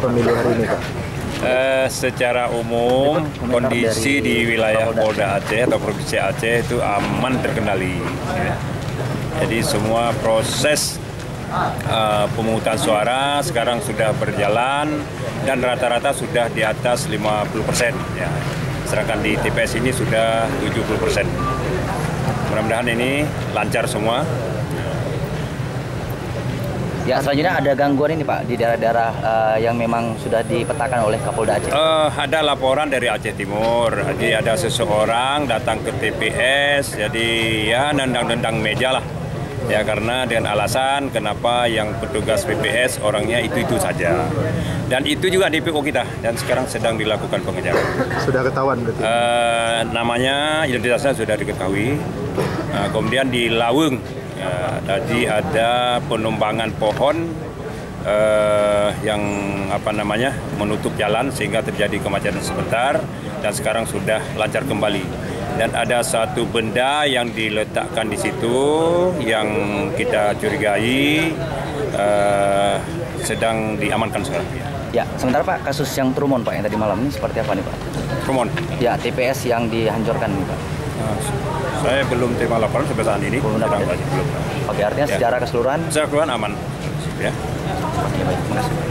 pemilu hari ini, Pak? Secara umum kondisi di wilayah Polda Aceh atau Provinsi Aceh itu aman terkendali. Ya. Jadi semua proses pemungutan suara sekarang sudah berjalan dan rata-rata sudah di atas 50%. Ya. Sedangkan di TPS ini sudah 70%. Mudah-mudahan ini lancar semua. Ya, selanjutnya ada gangguan ini Pak di daerah-daerah yang memang sudah dipetakan oleh Kapolda Aceh. Ada laporan dari Aceh Timur, jadi ada seseorang datang ke TPS, jadi ya nendang-nendang meja lah. Ya karena dengan alasan kenapa yang petugas PPS orangnya itu saja. Dan itu juga DPO kita dan sekarang sedang dilakukan pengejaran. Sudah ketahuan berarti? Namanya, identitasnya sudah diketahui. Kemudian di Laweng. Ya, tadi ada penumbangan pohon yang menutup jalan sehingga terjadi kemacetan sebentar dan sekarang sudah lancar kembali. Dan ada satu benda yang diletakkan di situ yang kita curigai sedang diamankan sekarang. Ya, sementara Pak kasus yang Trumon Pak yang tadi malam ini seperti apa nih Pak? Trumon? Ya, TPS yang dihancurkan nih Pak. Saya belum terima laporan sampai saat ini. Belum. Oke, artinya ya. Secara keseluruhan aman. Ya. Oke, baik. Terima kasih.